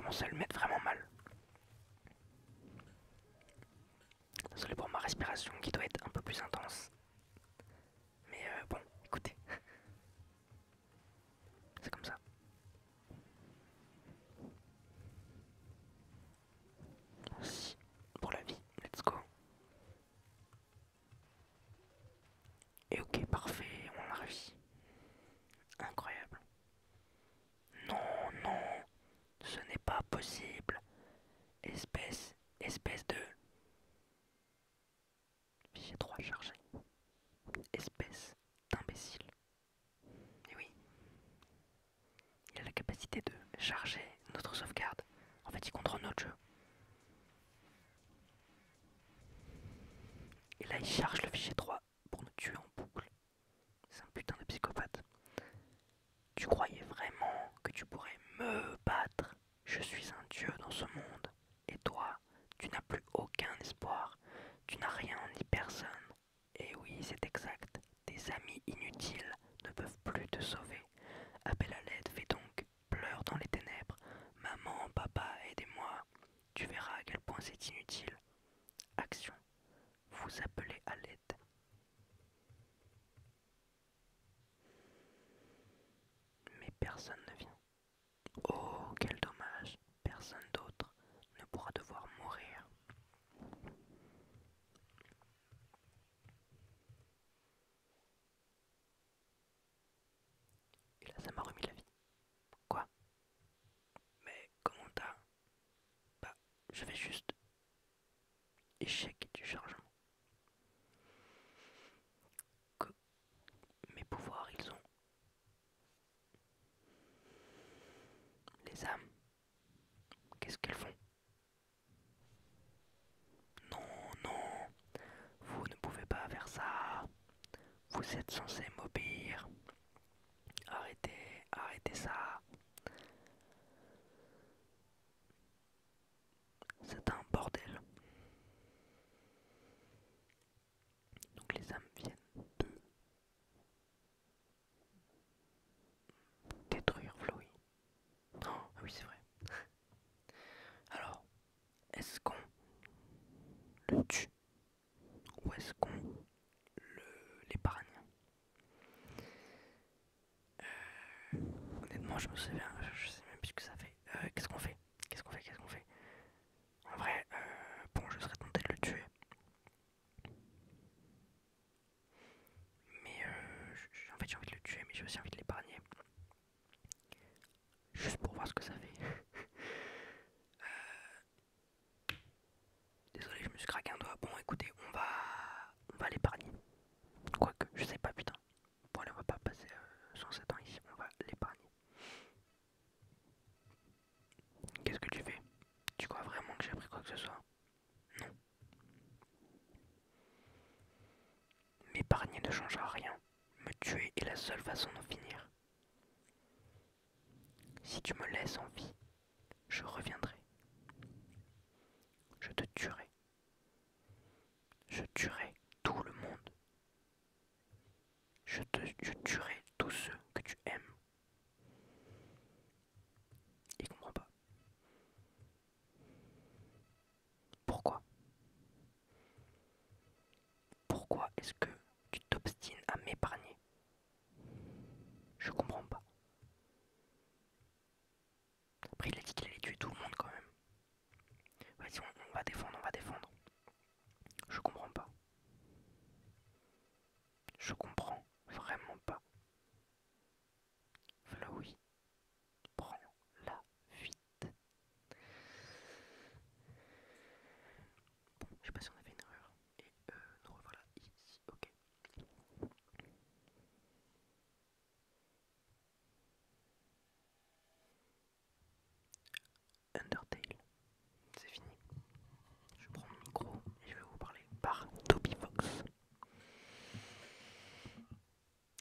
commence à le mettre vraiment mal. Désolé pour ma respiration qui doit être un peu plus intense. Mais bon, écoutez. C'est comme ça. Merci pour la vie. Let's go. Et ok, parfait, on a réussi. Incroyable. Non, non, ce n'est pas possible. Espèce de... Fichier 3 chargé. Espèce d'imbécile. Et oui, il a la capacité de charger notre sauvegarde. En fait, il contrôle notre jeu. Et là, il charge le fichier 3 pour nous tuer en boucle. C'est un putain de psychopathe. Tu croyais vraiment que tu pourrais me battre? Je suis un dieu dans ce monde. Et toi, tu n'as plus aucun espoir. Tu n'as rien ni personne. Et oui, c'est exact. Tes amis inutiles ne peuvent plus te sauver. Appelle à l'aide, fais donc. Pleure dans les ténèbres. Maman, papa, aidez-moi. Tu verras à quel point c'est inutile. Action. Vous appelez à l'aide. Mais personne ne vient. Oh, quel dommage. Personne d'autre ne pourra devoir mourir. Et là, ça m'a remis la vie. Quoi? Mais comment t'as... Bah, je vais juste... Échec du chargement. Que mes pouvoirs, ils ont... Les âmes, qu'est-ce qu'elles font? Non, non, vous ne pouvez pas faire ça. Vous êtes censé m'obéir. Arrêtez, arrêtez ça. C'est un bordel. Donc les âmes viennent de détruire Flowey. Oh, ah oui, c'est vrai. Alors, est-ce qu'on le tue ou est-ce qu'on l'épargne? Honnêtement, je me souviens, je sais même plus ce que ça fait. Qu'est-ce qu'on fait? Qu'est-ce qu'on fait? En vrai, bon, je serais tenté de le tuer. Mais en fait, j'ai envie de le tuer, mais j'ai aussi envie de l'épargner. Juste pour voir ce que ça fait. Désolé, je me suis craqué un doigt. Bon, écoutez, on va l'épargner. Quoique, je sais pas, putain. Bon, allez, on va pas passer 107 ans ici, on va l'épargner. Qu'est-ce que tu fais? Tu crois vraiment que j'ai appris quoi que ce soit? Non. M'épargner ne changera rien. Me tuer est la seule façon d'en finir. Si tu me laisses en vie, je reviendrai. Je te tuerai. Je tuerai tout le monde. Je tuerai tous ceux que tu aimes. Il comprend pas. Pourquoi? Pourquoi est-ce que tu t'obstines à m'épargner? Je comprends pas. Après, il a dit qu'il allait tuer tout le monde quand même. Vas-y, on va défendre, on va défendre. Je comprends pas. Je comprends vraiment pas. Flowey, prends la fuite. Bon, je sais pas si on a fait une erreur. Et nous revoilà ici, ok. Undertale, c'est fini. Je prends mon micro et je vais vous parler par Toby Fox.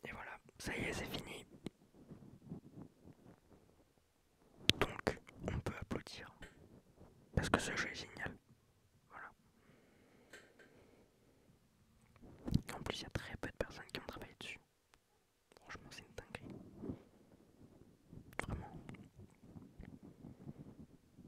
Et voilà, ça y est, c'est fini. Donc, on peut applaudir. Parce que ce jeu est génial. Voilà. En plus, il y a très peu de personnes qui ont travaillé dessus. Franchement, c'est une dinguerie. Vraiment. Donc, je pense une dinguerie. Vraiment. Voilà. Et si on avait une erreur. Et nous revoilà ici, ok. Undertale, c'est fini. Je prends mon micro et je vais vous parler par Toby Fox. Et voilà, ça y est, c'est fini. Je peux applaudir. Parce que ce jeu est génial. Voilà. En plus, il y a très peu de personnes qui ont travaillé dessus. Franchement, c'est une dinguerie. Vraiment.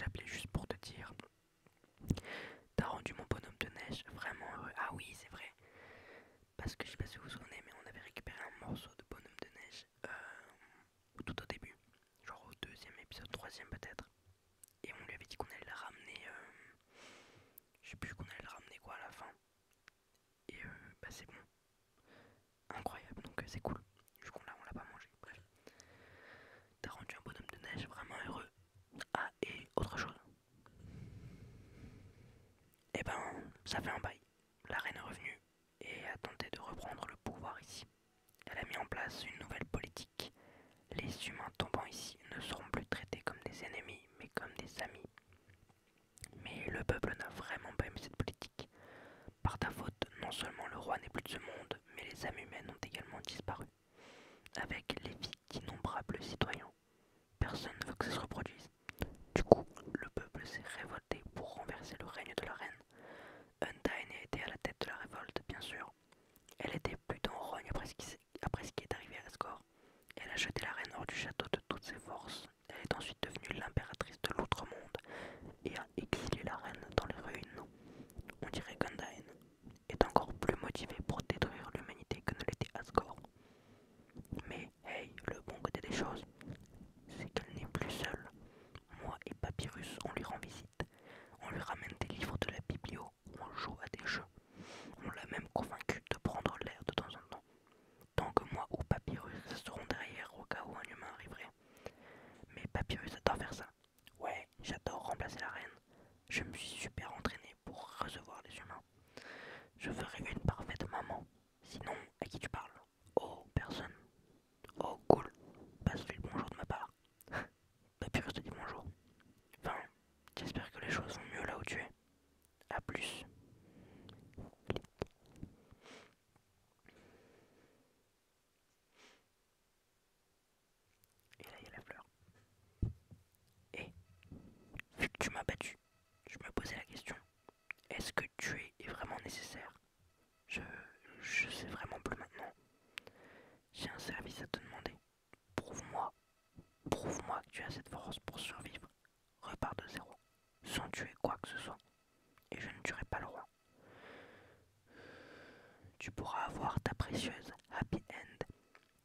j'appelais juste pour te dire, t'as rendu mon bonhomme de neige vraiment heureux. Ah oui, c'est vrai, parce que je sais pas si vous vous souvenez, mais on avait récupéré un morceau de bonhomme de neige tout au début, genre au deuxième épisode, troisième peut-être, et on lui avait dit qu'on allait le ramener, je sais plus qu'on allait le ramener quoi à la fin, et bah c'est bon, incroyable, donc c'est cool. Du coup là on l'a pas mangé, bref. T'as rendu un bonhomme de neige vraiment heureux. Ah, et autre chose. Eh ben, ça fait un bail. La reine est revenue et a tenté de reprendre le pouvoir ici. Elle a mis en place une nouvelle politique. Les humains tombant ici ne seront plus traités comme des ennemis, mais comme des amis. Mais le peuple n'a vraiment pas aimé cette politique. Par ta faute, non seulement le roi n'est plus de ce monde, mais les âmes humaines ont également disparu, avec les vies d'innombrables citoyens. Personne ne veut que ça se reproduise. Du coup, le peuple s'est révolté pour renverser le règne de la reine. Undyne était à la tête de la révolte, bien sûr. Elle était plutôt en rogne après ce qui est arrivé à Asgore. Elle a jeté la reine hors du château de toutes ses forces. Elle est ensuite devenue l'impératrice de l'Outre-Monde et a exilé la reine dans les ruines. On dirait qu'Undyne est encore plus motivée pour détruire l'humanité que ne l'était Asgore. Mais hey, le bon côté des choses, c'est qu'elle n'est plus seule. Moi et Papyrus, on lui rend visite. On lui ramène des livres de la biblio, on joue à des jeux. On l'a même convaincu de prendre l'air de temps en temps. Tant que moi ou Papyrus resteront derrière au cas où un humain arriverait. Mais Papyrus adore faire ça. Ouais, j'adore remplacer la reine. Je me suis super entraîné pour recevoir les humains. Je ferai une parfaite maman. Sinon, à qui tu parles? Oh, personne. Oh, cool. Passe-lui le bonjour de ma part. Papyrus te dit bonjour. Enfin, j'espère que les choses vont mieux là où tu es. A plus. Et là, il y a la fleur. Et, vu que tu m'as battu, je me posais la question. Est-ce que tuer est vraiment nécessaire? Je, je sais vraiment plus maintenant. J'ai un service à te demander. Prouve-moi, prouve-moi que tu as cette force pour survivre. Repars de zéro, sans tuer quoi que ce soit. Et je ne tuerai pas le roi. Tu pourras avoir ta précieuse happy end.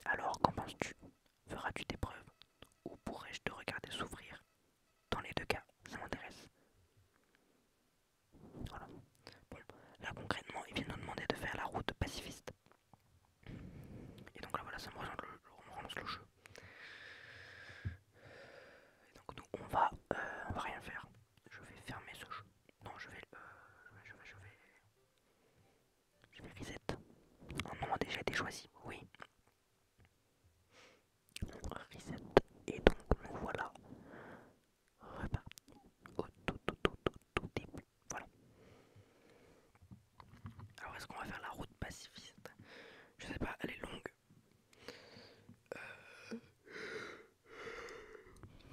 Alors qu'en penses-tu? Feras-tu tes preuves? Ou pourrais-je te regarder souffrir? Dans les deux cas, ça m'intéresse. Voilà. Bon, là concrètement, il vient nous demander de faire la route pacifiste. Et donc là voilà, ça me relance le jeu. Et donc nous on va rien faire. Je vais fermer ce jeu. Non, je vais reset. Un nom a déjà été choisi, oui. On reset. Et donc nous voilà repartis au tout début. Voilà. Alors est-ce qu'on va faire la route pacifiste? Je sais pas, elle est longue.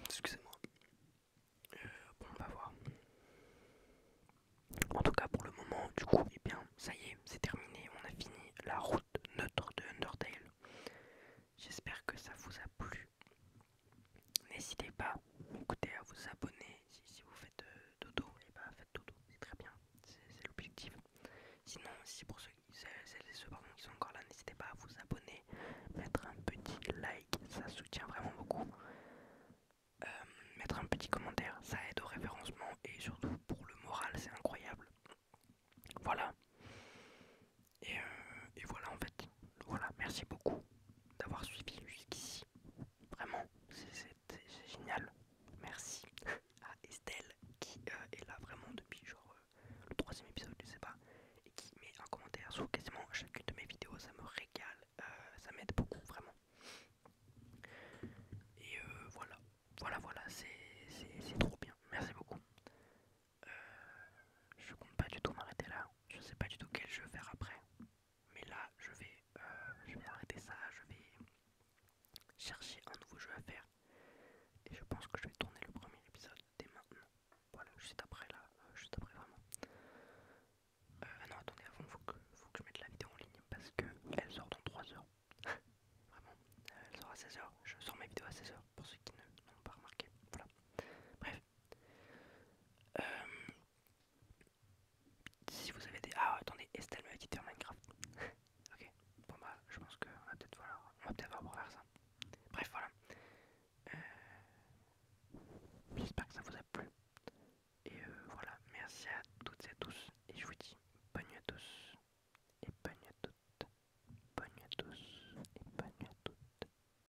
Excusez-moi. Bon, on va voir. En tout cas, pour le moment, du coup, eh bien, ça y est, c'est terminé. On a fini la route neutre de Undertale. J'espère que ça vous a plu. N'hésitez pas, écoutez, à vous abonner